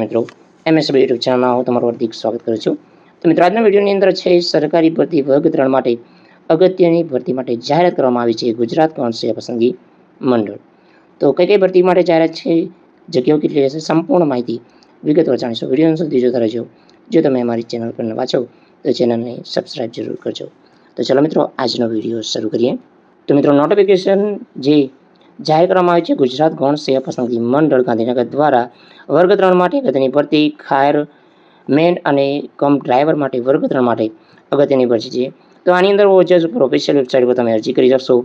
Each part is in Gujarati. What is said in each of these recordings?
મિત્રો, એમએસબી યુટ્યુબ ચેનલમાં હું તમારું હાર્દિક સ્વાગત કરું છું। તો મિત્રો, આજના વિડીયોની અંદર છે સરકારી ભરતી વર્ગ 3 માટે અગત્યની ભરતી માટે જાહેરાત કરવામાં આવી છે ગુજરાત ગૌણ સેવા પસંદગી મંડળ। તો કઈ ભરતી માટે જાહેરાત છે, જગ્યાઓ કેટલી રહેશે, સંપૂર્ણ માહિતી વિગતવાર જાણીશું। વિડીયો સુધી જોતા રહેજો। જો તમે અમારી ચેનલ પર નવા છો તો ચેનલને સબસ્ક્રાઇબ જરૂર કરજો। તો ચલો મિત્રો, આજનો વિડીયો શરૂ કરીએ। તો મિત્રો, નોટિફિકેશન જે જાહેર કરવામાં આવી છે ગુજરાત ગૌણ સેવા પસંદગી મંડળ ગાંધીનગર દ્વારા વર્ગ 3 માટે અગત્યની ભરતી ફાયરમેન અને કમ ડ્રાઈવર માટે વર્ગ 3 માટે અગત્યની ભરતી છે। તો આની અંદર ઓજસ ઉપર ઓફિશિયલ વેબસાઇટ પર તમે અરજી કરી શકશો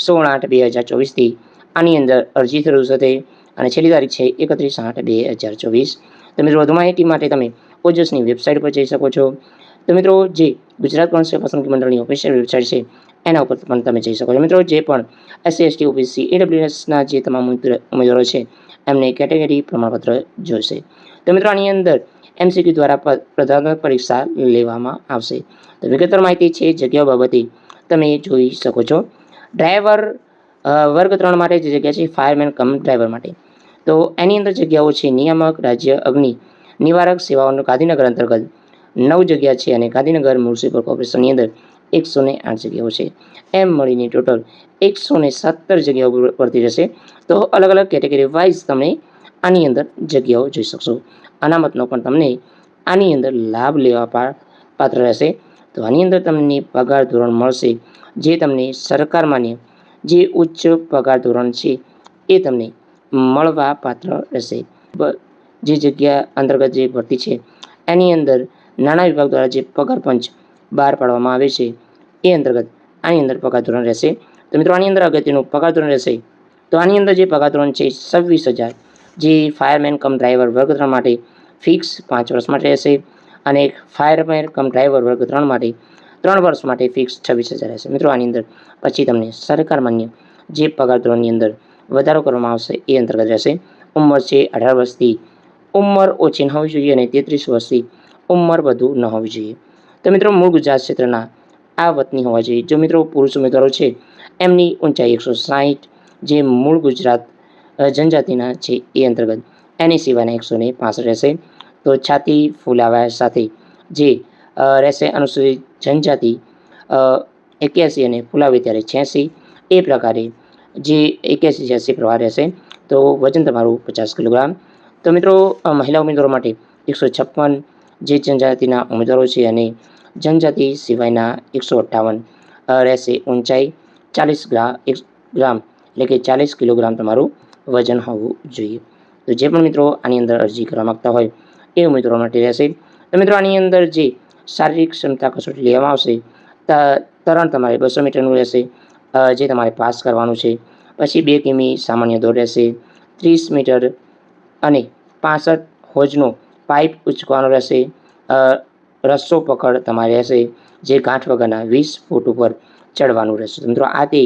16/8/2024 આની અંદર અરજી શરૂ થશે અને છેલ્લી તારીખ છે 31/8/2024। તો મિત્રો, વધુ માહિતી માટે તમે ઓજસની વેબસાઇટ પર જઈ શકો છો। તો મિત્રો, જે ગુજરાત ગૌણ સેવા પસંદગી મંડળની ઓફિશિયલ વેબસાઇટ છે એના ઉપર પણ તમે જઈ શકો છો। મિત્રો, જે પણ SC ST OBC EWSના જે તમામ ઉમેદવારો છે એમને કેટેગરી પ્રમાણપત્ર જોઈશે। તો મિત્રો, આની અંદર MCQ દ્વારા સ્પર્ધાત્મક પરીક્ષા લેવામાં આવશે। તો વિગતવાર માહિતી છે જગ્યાઓ બાબતે તમે જોઈ શકો છો। ડ્રાઈવર વર્ગ 3 માટે જે જગ્યા છે ફાયરમેન કમ ડ્રાઈવર માટે, તો એની અંદર જગ્યાઓ છે નિયામક રાજ્ય અગ્નિ નિવારક સેવાઓનું ગાંધીનગર અંતર્ગત 9 જગ્યા છે અને ગાંધીનગર મ્યુનિસિપલ કોર્પોરેશનની અંદર 108 જગ્યાઓ છે। એમ મળીને ટોટલ 117 જગ્યાઓ ભરતી રહેશે। તો અલગ અલગ કેટેગરી વાઇઝ તમે આની અંદર જગ્યાઓ જોઈ શકશો। અનામતનો પણ તમને આની અંદર લાભ લેવા પાત્ર રહેશે। તો આની અંદર તમને પગાર ધોરણ મળશે જે તમને સરકાર માન્ય જે ઉચ્ચ પગાર ધોરણ છે એ તમને મળવા પાત્ર રહેશે। જે જગ્યા અંતર્ગત જે ભરતી છે એની અંદર નાણાં વિભાગ દ્વારા જે પગાર પંચ બહાર પાડવામાં આવે છે એ અંતર્ગત આની અંદર પગાર ધોરણ રહેશે। તો મિત્રો, આની અંદર અગત્યનું પગાર ધોરણ રહેશે। તો આની અંદર જે પગાર ધોરણ છે 26,000 જે ફાયરમેન કમ ડ્રાઈવર વર્ગ 3 માટે ફિક્સ 5 વર્ષ માટે રહેશે અને ફાયરમેન કમ ડ્રાઈવર વર્ગ 3 માટે 3 વર્ષ માટે ફિક્સ 26,000 રહેશે। મિત્રો, આની અંદર પછી તમને સરકાર માન્ય જે પગાર ધોરણની અંદર વધારો કરવામાં આવશે એ અંતર્ગત રહેશે। ઉંમર છે 18 વર્ષથી ઉંમર ઓછી ન હોવી જોઈએ અને 33 વર્ષથી ઉંમર વધુ ન હોવી જોઈએ। તો મિત્રો, મૂળ ગુજરાત ક્ષેત્રના આ વતની હોવા જોઈએ। જો મિત્રો પુરુષ ઉમેદવારો છે એમની ઊંચાઈ 160 જે મૂળ ગુજરાત જનજાતિના છે એ અંતર્ગત એની સિવાયના 165 રહેશે। તો છાતી ફૂલાવા સાથે જે રહેશે અનુસૂચિત જનજાતિ 81 અને ફૂલાવે ત્યારે 86 એ પ્રકારે જે 81-86 પ્રવાહ રહેશે। તો વજન તમારું 50 કિલોગ્રામ। તો મિત્રો, મહિલા ઉમેદવારો માટે 156 જે જનજાતિના ઉમેદવારો છે અને જનજાતિ સિવાયના 158 રહેશે। ઊંચાઈ 40 ગ્રામ એટલે કે 40 કિલોગ્રામ તમારું વજન હોવું જોઈએ। તો જે પણ મિત્રો આની અંદર અરજી કરવા માગતા હોય એ ઉમેદવારો માટે રહેશે। તો મિત્રો, આની અંદર જે શારીરિક ક્ષમતા કસોટી લેવામાં આવશે તરણ તમારે 200 મીટરનું રહેશે જે તમારે પાસ કરવાનું છે। પછી 2 કિમી સામાન્ય દોડ રહેશે, 30 મીટર અને 65 હોજનો પાઇપ ઉંચકવાનો રહેશે। રસ્સો પકડ તમારે રહેશે જે ગાંઠ વગરના 20 ફૂટ ઉપર ચડવાનું રહેશે। તો મિત્રો, આ તે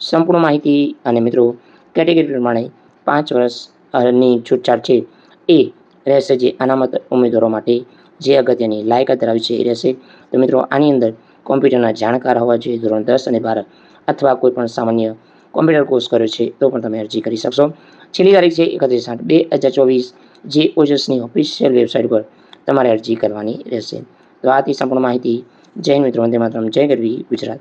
સંપૂર્ણ માહિતી અને મિત્રો કેટેગરી પ્રમાણે 5 વર્ષની છૂટછાટ છે એ રહેશે જે અનામત ઉમેદવારો માટે જે અગત્યની લાયકાત ધરાવે છે એ રહેશે। તો મિત્રો, આની અંદર કોમ્પ્યુટરના જાણકાર હોવા જોઈએ, ધોરણ 10 અને 12 અથવા કોઈ પણ સામાન્ય કોમ્પ્યુટર કોર્સ કર્યો છે તો પણ તમે અરજી કરી શકશો। છેલ્લી તારીખ છે 31/8/2024 જે ઓજસની ઓફિશિયલ વેબસાઇટ પર તમારે અરજી કરવાની રહેશે। તો આથી સંપૂર્ણ માહિતી। જય હિન્દ મિત્રો, વંદે માતરમ, જય ગરવી ગુજરાત।